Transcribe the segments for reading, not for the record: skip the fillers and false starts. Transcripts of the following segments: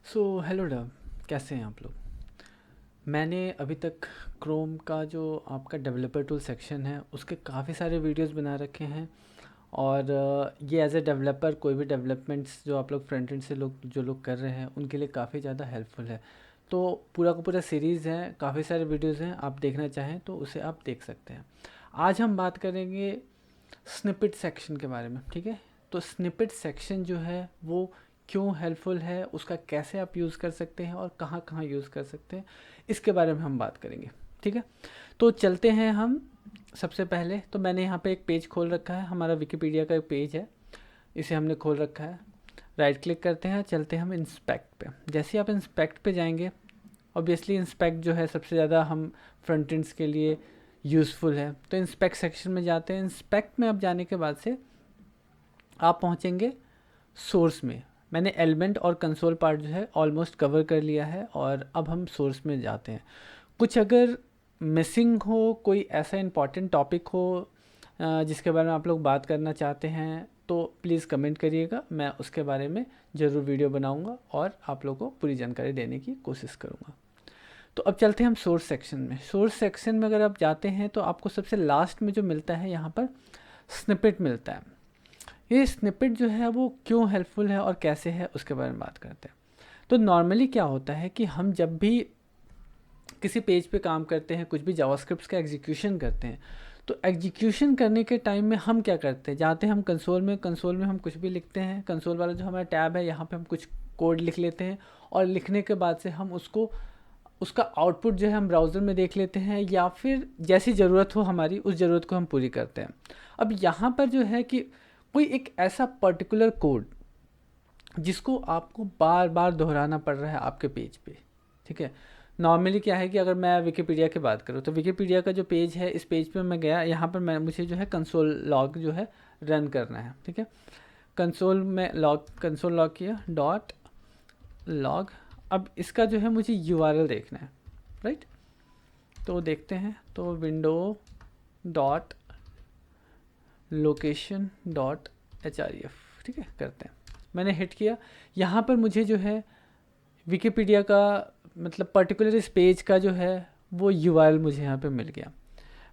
Hello dub, कैसे हैं आप लोग। मैंने अभी तक क्रोम का जो आपका डेवलपर टूल सेक्शन है उसके काफ़ी सारे वीडियोस बना रखे हैं। और ये एज ए डेवलपर कोई भी डेवलपमेंट्स जो आप लोग फ्रंट एंड से लोग कर रहे हैं उनके लिए काफ़ी ज़्यादा हेल्पफुल है। तो पूरा का पूरा सीरीज़ है, काफ़ी सारे वीडियोस हैं, आप देखना चाहें तो उसे आप देख सकते हैं। आज हम बात करेंगे स्निपेट सेक्शन के बारे में, ठीक है। तो स्निपेट सेक्शन जो है वो क्यों हेल्पफुल है, उसका कैसे आप यूज़ कर सकते हैं और कहाँ कहाँ यूज़ कर सकते हैं, इसके बारे में हम बात करेंगे, ठीक है। तो चलते हैं हम। सबसे पहले तो मैंने यहाँ पे एक पेज खोल रखा है, हमारा विकिपीडिया का एक पेज है, इसे हमने खोल रखा है। राइट क्लिक करते हैं, चलते हैं हम इंस्पेक्ट पे। जैसे ही आप इंस्पेक्ट पे जाएंगे, ऑब्वियसली इंस्पेक्ट जो है सबसे ज़्यादा हम फ्रंट एंड्स के लिए यूज़फुल है। तो इंस्पेक्ट सेक्शन में जाते हैं। इंस्पेक्ट में आप जाने के बाद से आप पहुँचेंगे सोर्स में। मैंने एलिमेंट और कंसोल पार्ट जो है ऑलमोस्ट कवर कर लिया है और अब हम सोर्स में जाते हैं। कुछ अगर मिसिंग हो, कोई ऐसा इंपॉर्टेंट टॉपिक हो जिसके बारे में आप लोग बात करना चाहते हैं तो प्लीज़ कमेंट करिएगा, मैं उसके बारे में ज़रूर वीडियो बनाऊंगा और आप लोगों को पूरी जानकारी देने की कोशिश करूंगा। तो अब चलते हैं हम सोर्स सेक्शन में। सोर्स सेक्शन में अगर आप जाते हैं तो आपको सबसे लास्ट में जो मिलता है यहाँ पर स्निपेट मिलता है। ये स्निपेट जो है वो क्यों हेल्पफुल है और कैसे है उसके बारे में बात करते हैं। तो नॉर्मली क्या होता है कि हम जब भी किसी पेज पे काम करते हैं, कुछ भी जावास्क्रिप्ट का एग्जीक्यूशन करते हैं, तो एग्जीक्यूशन करने के टाइम में हम क्या करते हैं, जाते हैं हम कंसोल में हम कुछ भी लिखते हैं। कंसोल वाला जो हमारा टैब है यहाँ पे हम कुछ कोड लिख लेते हैं और लिखने के बाद से हम उसका आउटपुट जो है हम ब्राउज़र में देख लेते हैं, या फिर जैसी ज़रूरत हो हमारी उस ज़रूरत को हम पूरी करते हैं। अब यहाँ पर जो है कि कोई एक ऐसा पर्टिकुलर कोड जिसको आपको बार बार दोहराना पड़ रहा है आपके पेज पे, ठीक है। नॉर्मली क्या है कि अगर मैं विकिपीडिया की बात करूँ तो विकिपीडिया का जो पेज है, इस पेज पे मैं गया, यहाँ पर मुझे जो है कंसोल लॉग जो है रन करना है, ठीक है। कंसोल लॉग किया, डॉट लॉग। अब इसका जो है मुझे यूआरएल देखना है, राइट। तो देखते हैं, तो window dot location dot href, ठीक है, करते हैं। मैंने हिट किया, यहाँ पर मुझे जो है विकिपीडिया का मतलब पर्टिकुलर इस पेज का जो है वो यूआरएल मुझे यहाँ पे मिल गया।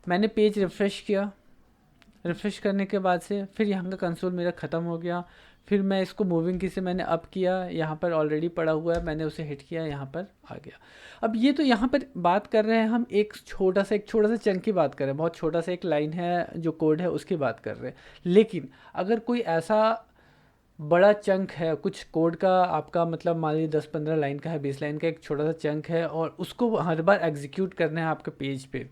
मैंने पेज रिफ़्रेश किया, रिफ़्रेश करने के बाद से फिर यहाँ का कंसोल मेरा ख़त्म हो गया। फिर मैं इसको मूविंग की से मैंने अप किया, यहाँ पर ऑलरेडी पड़ा हुआ है, मैंने उसे हिट किया, यहाँ पर आ गया। अब ये तो यहाँ पर बात कर रहे हैं हम एक छोटा सा चंक की बात कर रहे हैं, बहुत छोटा सा एक लाइन है जो कोड है उसकी बात कर रहे हैं। लेकिन अगर कोई ऐसा बड़ा चंक है कुछ कोड का, आपका मतलब मान लीजिए 10-15 लाइन का है, 20 लाइन का एक छोटा सा चंक है और उसको हर बार एग्जीक्यूट करना है आपके पेज पे,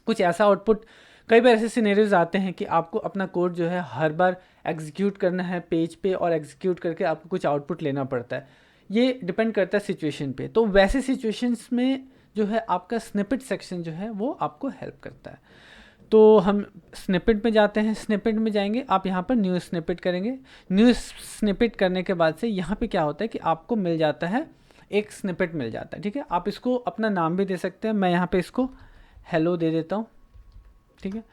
कुछ ऐसा आउटपुट। कई बार ऐसे सिनेरियोज आते हैं कि आपको अपना कोड जो है हर बार एग्जीक्यूट करना है पेज पे और एग्जीक्यूट करके आपको कुछ आउटपुट लेना पड़ता है। ये डिपेंड करता है सिचुएशन पे। तो वैसे सिचुएशंस में जो है आपका स्निपेट सेक्शन जो है वो आपको हेल्प करता है। तो हम स्निपेट में जाते हैं। स्निपेट में जाएंगे, आप यहाँ पर न्यू स्निपेट करेंगे। न्यू स्निपेट करने के बाद से यहाँ पे क्या होता है कि आपको मिल जाता है एक स्निपेट मिल जाता है, ठीक है। आप इसको अपना नाम भी दे सकते हैं, मैं यहाँ पे इसको हेलो दे देता हूँ, ठीक है।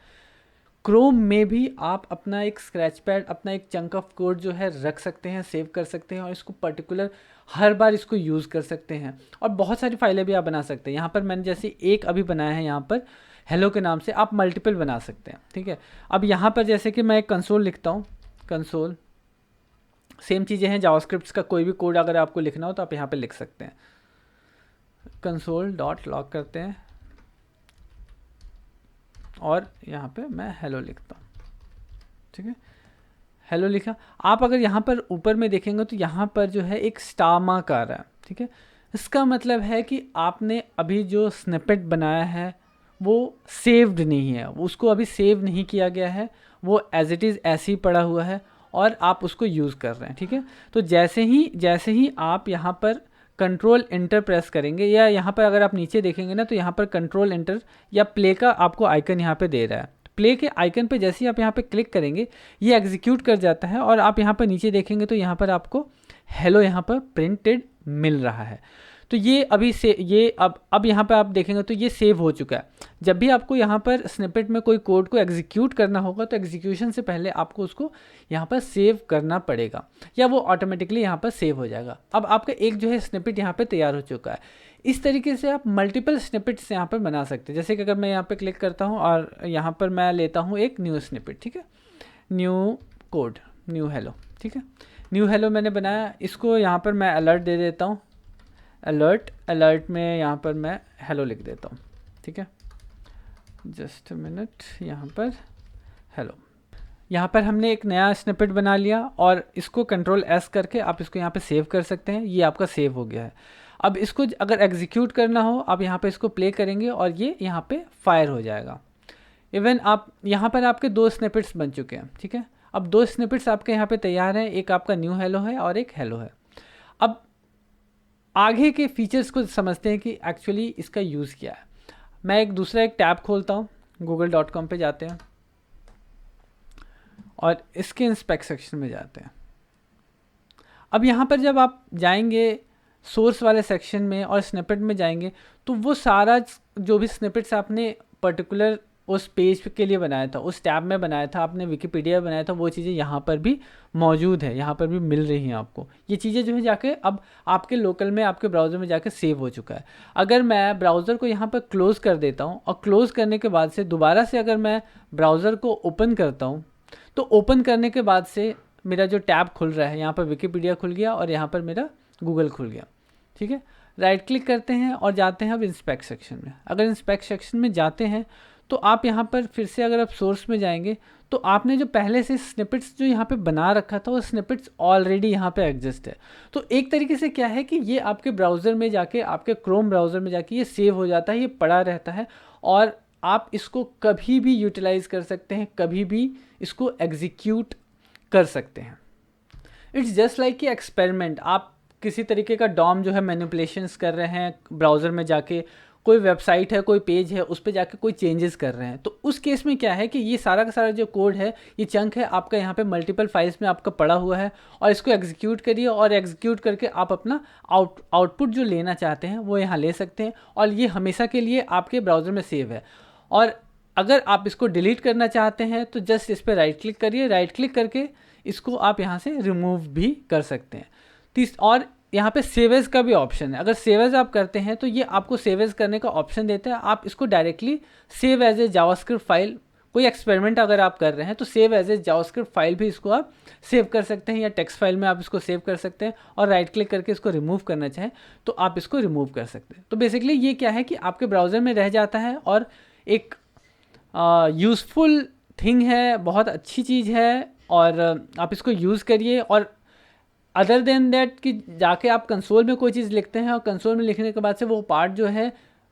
क्रोम में भी आप अपना एक स्क्रैच पैड, अपना एक चंक ऑफ कोड जो है रख सकते हैं, सेव कर सकते हैं और इसको पर्टिकुलर हर बार इसको यूज़ कर सकते हैं। और बहुत सारी फाइलें भी आप बना सकते हैं। यहाँ पर मैंने जैसे एक अभी बनाया है यहाँ पर हेलो के नाम से, आप मल्टीपल बना सकते हैं, ठीक है। अब यहाँ पर जैसे कि मैं एक कंसोल लिखता हूँ, कंसोल, सेम चीज़ें हैं जावास्क्रिप्ट का कोई भी कोड अगर आपको लिखना हो तो आप यहाँ पर लिख सकते हैं। कंसोल डॉट लॉग करते हैं और यहाँ पे मैं हेलो लिखता हूँ, ठीक है। हेलो लिखा। आप अगर यहाँ पर ऊपर में देखेंगे तो यहाँ पर जो है एक स्टार मार्क आ रहा है, ठीक है। इसका मतलब है कि आपने अभी जो स्निपेट बनाया है वो सेव्ड नहीं है, उसको अभी सेव नहीं किया गया है, वो एज इट इज़ ऐसे ही पड़ा हुआ है और आप उसको यूज़ कर रहे हैं, ठीक है। तो जैसे ही आप यहाँ पर कंट्रोल एंटर प्रेस करेंगे, या यहाँ पर अगर आप नीचे देखेंगे ना तो यहाँ पर कंट्रोल एंटर या प्ले का आपको आइकन यहाँ पे दे रहा है। प्ले के आइकन पे जैसे ही आप यहाँ पे क्लिक करेंगे ये एग्जीक्यूट कर जाता है और आप यहाँ पर नीचे देखेंगे तो यहाँ पर आपको हेलो यहाँ पर प्रिंटेड मिल रहा है। तो ये अभी से ये अब यहाँ पे आप देखेंगे तो ये सेव हो चुका है। जब भी आपको यहाँ पर स्निपेट में कोई कोड को एग्जीक्यूट करना होगा तो एग्जीक्यूशन से पहले आपको उसको यहाँ पर सेव करना पड़ेगा, या वो ऑटोमेटिकली यहाँ पर सेव हो जाएगा। अब आपका एक जो है स्निपेट यहाँ पे तैयार हो चुका है। इस तरीके से आप मल्टीपल स्निपेट्स यहाँ पर बना सकते हैं। जैसे कि अगर मैं यहाँ पे क्लिक करता हूँ और यहाँ पर मैं लेता हूँ एक न्यू स्निपेट, ठीक है, न्यू कोड, न्यू हेलो, ठीक है, न्यू हेलो मैंने बनाया। इसको यहाँ पर मैं अलर्ट दे देता हूँ, अलर्ट में यहाँ पर मैं हेलो लिख देता हूँ, ठीक है, जस्ट अ मिनट, यहाँ पर हेलो। यहाँ पर हमने एक नया स्निपेट बना लिया और इसको कंट्रोल एस करके आप इसको यहाँ पे सेव कर सकते हैं। ये आपका सेव हो गया है। अब इसको अगर एग्जीक्यूट करना हो आप यहाँ पे इसको प्ले करेंगे और ये यहाँ पे फायर हो जाएगा। इवन आप यहाँ पर आपके 2 स्निपेट्स बन चुके हैं, ठीक है। अब 2 स्निपेट्स आपके यहाँ पे तैयार हैं, एक आपका न्यू हेलो है और एक हेलो है। अब आगे के फीचर्स को समझते हैं कि एक्चुअली इसका यूज़ क्या है। मैं एक टैब खोलता हूँ, google.com पे जाते हैं और इसके इंस्पेक्ट सेक्शन में जाते हैं। अब यहाँ पर जब आप जाएंगे सोर्स वाले सेक्शन में और स्निपेट में जाएंगे तो वो सारा जो भी स्निपेट्स आपने पर्टिकुलर उस पेज के लिए बनाया था, उस टैब में बनाया था, आपने विकिपीडिया बनाया था, वो चीज़ें यहाँ पर भी मौजूद है, यहाँ पर भी मिल रही हैं आपको। ये चीज़ें जो है जाके अब आपके लोकल में, आपके ब्राउज़र में जाके सेव हो चुका है। अगर मैं ब्राउज़र को यहाँ पर क्लोज़ कर देता हूँ और क्लोज़ करने के बाद से दोबारा से अगर मैं ब्राउज़र को ओपन करता हूँ तो ओपन करने के बाद से मेरा जो टैब खुल रहा है, यहाँ पर विकिपीडिया खुल गया और यहाँ पर मेरा गूगल खुल गया, ठीक है। राइट क्लिक करते हैं और जाते हैं अब इंस्पेक्ट सेक्शन में। अगर इंस्पेक्ट सेक्शन में जाते हैं तो आप यहाँ पर फिर से अगर आप सोर्स में जाएंगे तो आपने जो पहले से स्निपेट्स जो यहाँ पे बना रखा था वो स्निपेट्स ऑलरेडी यहाँ पे एग्जिस्ट है। तो एक तरीके से क्या है कि ये आपके ब्राउज़र में जाके, आपके क्रोम ब्राउज़र में जाके ये सेव हो जाता है, ये पड़ा रहता है और आप इसको कभी भी यूटिलाइज़ कर सकते हैं, कभी भी इसको एग्जीक्यूट कर सकते हैं। इट्स जस्ट लाइक कि एक्सपेरिमेंट, आप किसी तरीके का डॉम जो है मैनिपुलेशंस कर रहे हैं ब्राउज़र में जाके, कोई वेबसाइट है, कोई पेज है, उस पर जाके कोई चेंजेस कर रहे हैं, तो उस केस में क्या है कि ये सारा का सारा जो कोड है, ये चंक है आपका यहाँ पे मल्टीपल फाइल्स में आपका पड़ा हुआ है और इसको एग्जीक्यूट करिए और एग्जीक्यूट करके आप अपना आउटपुट जो लेना चाहते हैं वो यहाँ ले सकते हैं और ये हमेशा के लिए आपके ब्राउज़र में सेव है। और अगर आप इसको डिलीट करना चाहते हैं तो जस्ट इस पर राइट क्लिक करिए, राइट क्लिक करके इसको आप यहाँ से रिमूव भी कर सकते हैं। और यहाँ पे सेव एज का भी ऑप्शन है। अगर सेव एज आप करते हैं तो ये आपको सेव एज करने का ऑप्शन देता है। आप इसको directly save as a JavaScript file, कोई एक्सपेरिमेंट अगर आप कर रहे हैं तो save as a JavaScript file भी इसको आप सेव कर सकते हैं, या टेक्स्ट फाइल में आप इसको सेव कर सकते हैं और राइट क्लिक करके इसको रिमूव करना चाहें तो आप इसको रिमूव कर सकते हैं। तो बेसिकली ये क्या है कि आपके ब्राउज़र में रह जाता है और एक यूज़फुल थिंग है, बहुत अच्छी चीज़ है और आप इसको यूज़ करिए। और अदर देन दैट कि जाके आप कंसोल में कोई चीज़ लिखते हैं और कंसोल में लिखने के बाद से वो पार्ट जो है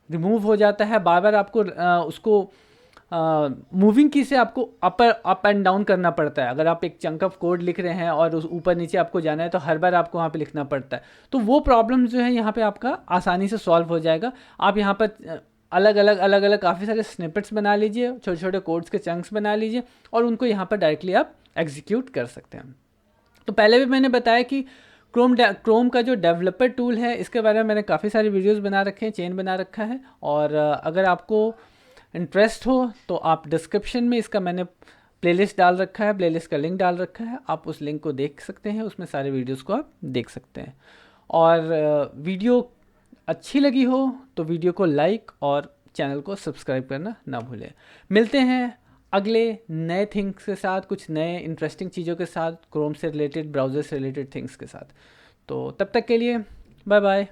रिमूव हो जाता है, बार बार आपको उसको मूविंग की से आपको अप एंड डाउन करना पड़ता है। अगर आप एक चंक ऑफ कोड लिख रहे हैं और उस ऊपर नीचे आपको जाना है तो हर बार आपको वहाँ पे लिखना पड़ता है। तो वो प्रॉब्लम जो है यहाँ पे आपका आसानी से सॉल्व हो जाएगा। आप यहाँ पर अलग अलग काफ़ी सारे स्निपेट्स बना लीजिए, छोटे छोटे कोड्स के चंक्स बना लीजिए और उनको यहाँ पर डायरेक्टली आप एग्जीक्यूट कर सकते हैं। तो पहले भी मैंने बताया कि क्रोम का जो डेवलपर टूल है इसके बारे में मैंने काफ़ी सारे वीडियोस बना रखे हैं, चेन बना रखा है। और अगर आपको इंटरेस्ट हो तो आप डिस्क्रिप्शन में इसका मैंने प्लेलिस्ट डाल रखा है, प्लेलिस्ट का लिंक डाल रखा है, आप उस लिंक को देख सकते हैं, उसमें सारे वीडियोस को आप देख सकते हैं। और वीडियो अच्छी लगी हो तो वीडियो को लाइक और चैनल को सब्सक्राइब करना ना भूलें। मिलते हैं अगले नए थिंग्स के साथ, कुछ नए इंटरेस्टिंग चीज़ों के साथ, क्रोम से रिलेटेड, ब्राउज़र से रिलेटेड थिंग्स के साथ। तो तब तक के लिए बाय बाय।